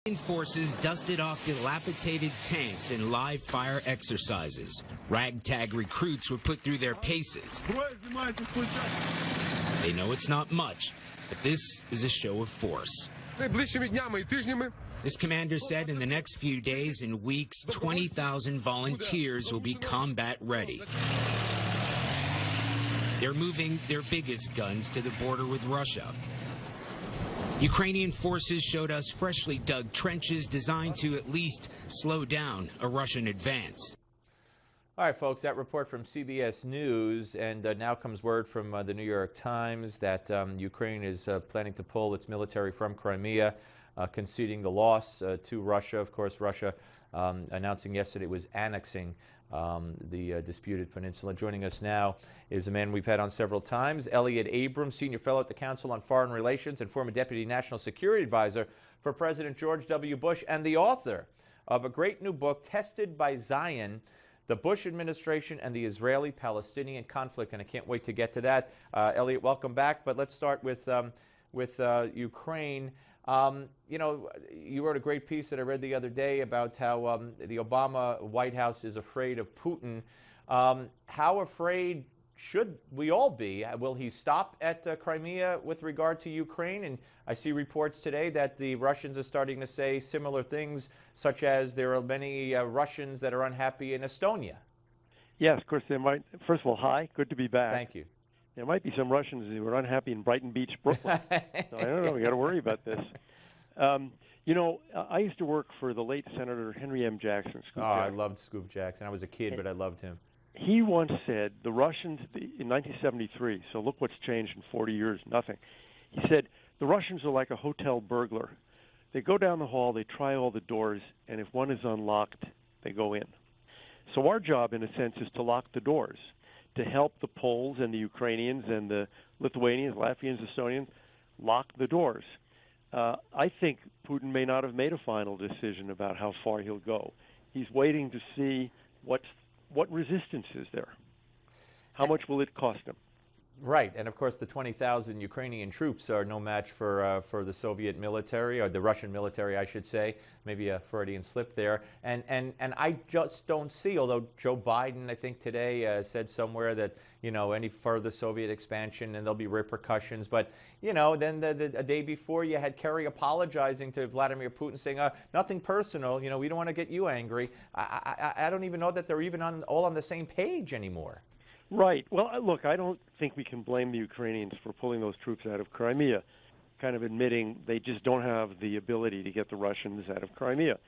Forces dusted off dilapidated tanks in live fire exercises. Ragtag recruits were put through their paces. They know it's not much, but this is a show of force. This commander said in the next few days and weeks, 20,000 volunteers will be combat ready. They're moving their biggest guns to the border with Russia. Ukrainian forces showed us freshly dug trenches designed to at least slow down a Russian advance. All right, folks, that report from CBS News, and now comes word from the New York Times that Ukraine is planning to pull its military from Crimea, conceding the loss to Russia. Of course, Russia announcing yesterday it was annexing the disputed peninsula. Joining us now is a man we've had on several times, Elliott Abrams, Senior Fellow at the Council on Foreign Relations and former Deputy National Security Advisor for President George W. Bush, and the author of a great new book, Tested by Zion, the Bush Administration and the Israeli-Palestinian Conflict. And I can't wait to get to that. Elliott, welcome back. But let's start with Ukraine. You know, you wrote a great piece that I read the other day about how the Obama White House is afraid of Putin. How afraid should we all be? Will he stop at Crimea with regard to Ukraine? And I see reports today that the Russians are starting to say similar things, such as there are many Russians that are unhappy in Estonia. Yes, of course, there might. First of all, hi, good to be back. Thank you. There might be some Russians who are unhappy in Brighton Beach, Brooklyn. So I don't know. We got to worry about this. You know, I used to work for the late Senator Henry M. Jackson. I loved Scoop Jackson. I was a kid, but I loved him. He once said the Russians, in 1973, so look what's changed in 40 years, nothing. He said, the Russians are like a hotel burglar. They go down the hall, they try all the doors, and if one is unlocked, they go in. So our job, in a sense, is to lock the doors, to help the Poles and the Ukrainians and the Lithuanians, Latvians, Estonians lock the doors. I think Putin may not have made a final decision about how far he'll go. He's waiting to see what resistance is there. How much will it cost him? Right, and of course the 20,000 Ukrainian troops are no match for the Soviet military, or the Russian military, I should say. Maybe a Freudian slip there. And I just don't see, although Joe Biden, I think today, said somewhere that, you know, any further Soviet expansion and there'll be repercussions. But, you know, then a day before you had Kerry apologizing to Vladimir Putin, saying, nothing personal, you know, we don't want to get you angry. I don't even know that they're even all on the same page anymore. Right. Well, look, I don't think we can blame the Ukrainians for pulling those troops out of Crimea, kind of admitting they just don't have the ability to get the Russians out of Crimea.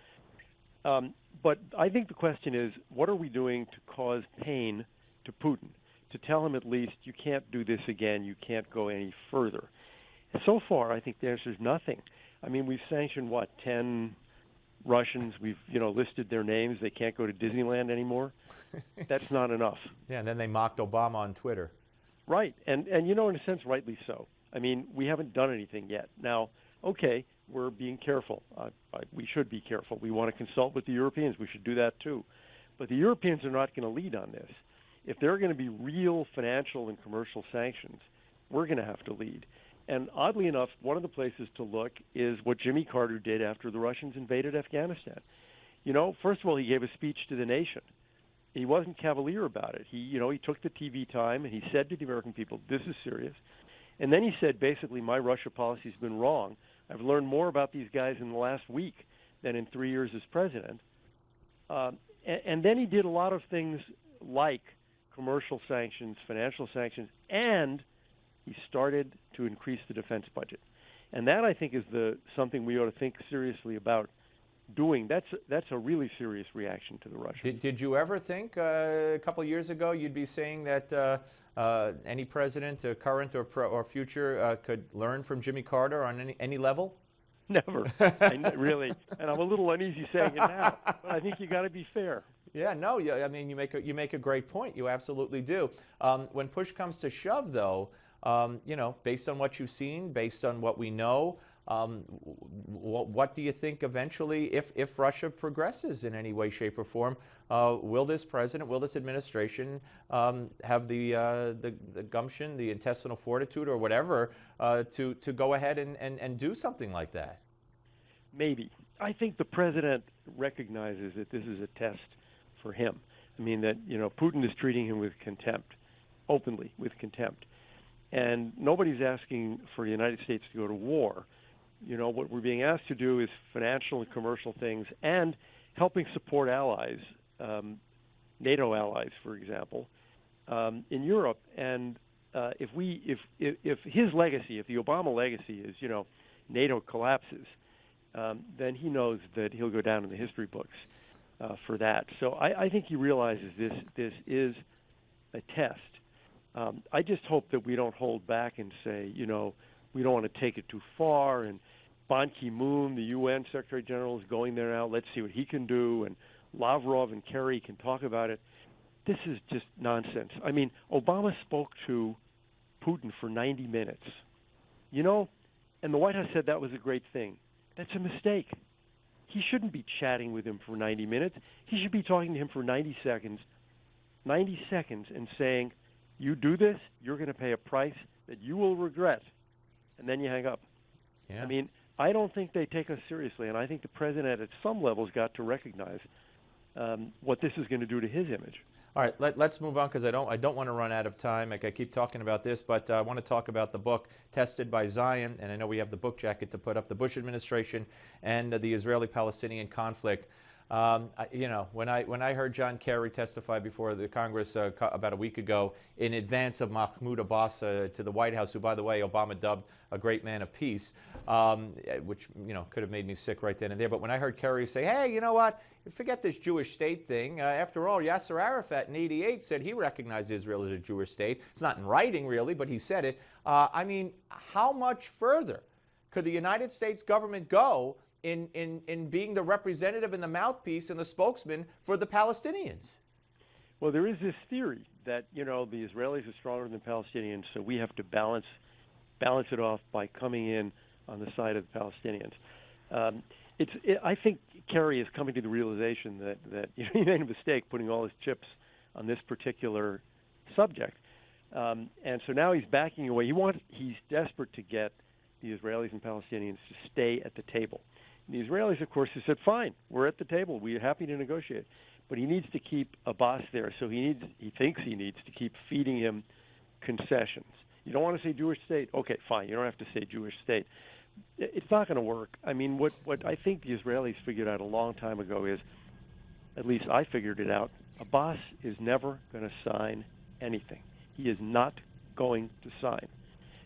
But I think the question is, what are we doing to cause pain to Putin, to tell him at least you can't do this again, you can't go any further? And so far, I think the answer is nothing. I mean, we've sanctioned, 10 Russians, we've listed their names. They can't go to Disneyland anymore. That's not enough. Yeah, and then they mocked Obama on Twitter. Right, and in a sense, rightly so. I mean, we haven't done anything yet. Now, okay, we're being careful. We should be careful. We want to consult with the Europeans. We should do that too. But the Europeans are not going to lead on this. If there are going to be real financial and commercial sanctions, we're going to have to lead. And oddly enough, one of the places to look is what Jimmy Carter did after the Russians invaded Afghanistan. You know, first of all, he gave a speech to the nation. He wasn't cavalier about it. He took the TV time and he said to the American people, this is serious. And then he said, basically, my Russia policy has been wrong. I've learned more about these guys in the last week than in 3 years as president. And then he did a lot of things like commercial sanctions, financial sanctions, and he started to increase the defense budget. And that, I think, is something we ought to think seriously about doing. That's a really serious reaction to the Russians. Did you ever think a couple of years ago you'd be saying that any president, current or future, could learn from Jimmy Carter on any level? Never, really. And I'm a little uneasy saying it now, but I think you got to be fair. Yeah, no, I mean, you make a great point. You absolutely do. When push comes to shove, though, based on what you've seen, based on what we know, what do you think eventually, if Russia progresses in any way, shape, or form, will this president, will this administration have the gumption, the intestinal fortitude, or whatever, to go ahead and do something like that? Maybe. I think the president recognizes that this is a test for him. I mean, that, Putin is treating him with contempt, openly with contempt. And nobody's asking for the United States to go to war. What we're being asked to do is financial and commercial things and helping support allies, NATO allies, for example, in Europe. And if his legacy, if the Obama legacy is, NATO collapses, then he knows that he'll go down in the history books for that. So I think he realizes this is a test. I just hope that we don't hold back and say, we don't want to take it too far. And Ban Ki-moon, the UN Secretary General, is going there now. Let's see what he can do. And Lavrov and Kerry can talk about it. This is just nonsense. I mean, Obama spoke to Putin for 90 minutes, and the White House said that was a great thing. That's a mistake. He shouldn't be chatting with him for 90 minutes. He should be talking to him for 90 seconds and saying, you do this, you're going to pay a price that you will regret, and then you hang up. Yeah. I mean, I don't think they take us seriously, and I think the president at some levels got to recognize what this is going to do to his image. All right, let's move on because I don't want to run out of time. I keep talking about this, but I want to talk about the book, Tested by Zion, and I know we have the book jacket to put up, the Bush administration and the Israeli-Palestinian conflict. When I heard John Kerry testify before the Congress about a week ago in advance of Mahmoud Abbas to the White House, who, by the way, Obama dubbed a great man of peace, which could have made me sick right then and there. But when I heard Kerry say, "Hey, you know what? Forget this Jewish state thing. After all, Yasser Arafat in '88 said he recognized Israel as a Jewish state. It's not in writing, really, but he said it. I mean, how much further could the United States government go in being the representative and the mouthpiece and the spokesman for the Palestinians? Well, there is this theory that, the Israelis are stronger than the Palestinians, so we have to balance it off by coming in on the side of the Palestinians. I think Kerry is coming to the realization that he made a mistake putting all his chips on this particular subject. And so now he's backing away. He's desperate to get the Israelis and Palestinians to stay at the table. And the Israelis, of course, have said, fine, we're at the table. We're happy to negotiate. But he needs to keep Abbas there, so he thinks he needs to keep feeding him concessions. You don't want to say Jewish state? Okay, fine, you don't have to say Jewish state. It's not going to work. I mean, what I think the Israelis figured out a long time ago is, at least I figured it out, Abbas is never going to sign anything. He is not going to sign.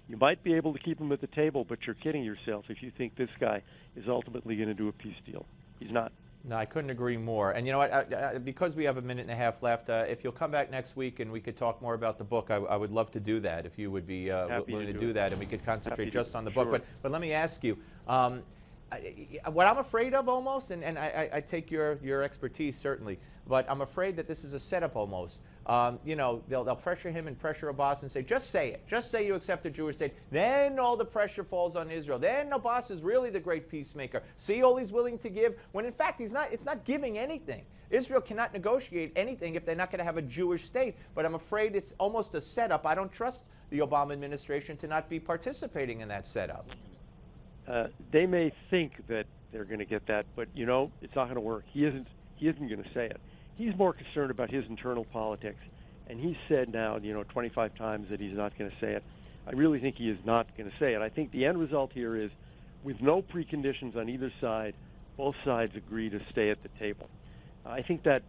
You might be able to keep him at the table, but you're kidding yourself if you think this guy is ultimately going to do a peace deal. He's not. No, I couldn't agree more. And you know what? Because we have a minute and a half left, if you'll come back next week and we could talk more about the book, I would love to do that. If you would be willing to do that, and we could concentrate just on the book. But let me ask you, what I'm afraid of almost, and I take your expertise certainly, but I'm afraid that this is a setup almost. They'll pressure him and pressure Abbas and say, just say it. Just say you accept the Jewish state. Then all the pressure falls on Israel. Then Abbas is really the great peacemaker. See all he's willing to give, when in fact it's not giving anything. Israel cannot negotiate anything if they're not going to have a Jewish state. But I'm afraid it's almost a setup. I don't trust the Obama administration to not be participating in that setup. They may think that they're going to get that, but it's not going to work. He isn't going to say it. He's more concerned about his internal politics, and he's said now, 25 times that he's not going to say it. I really think he is not going to say it. I think the end result here is, with no preconditions on either side, both sides agree to stay at the table. I think that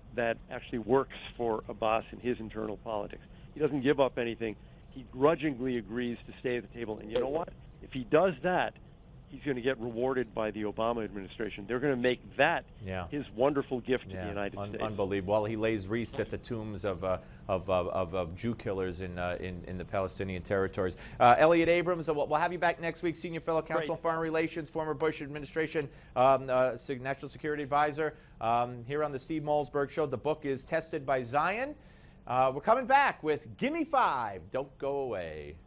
actually works for Abbas in his internal politics. He doesn't give up anything. He grudgingly agrees to stay at the table, and you know what? If he does that, he's going to get rewarded by the Obama administration. They're going to make that his wonderful gift to the United States. Unbelievable. Well, he lays wreaths at the tombs of Jew killers in the Palestinian territories. Elliott Abrams, we'll have you back next week, Senior Fellow Counsel on Foreign Relations, former Bush administration National Security Advisor, here on the Steve Malzberg Show. The book is Tested by Zion. We're coming back with Gimme 5. Don't go away.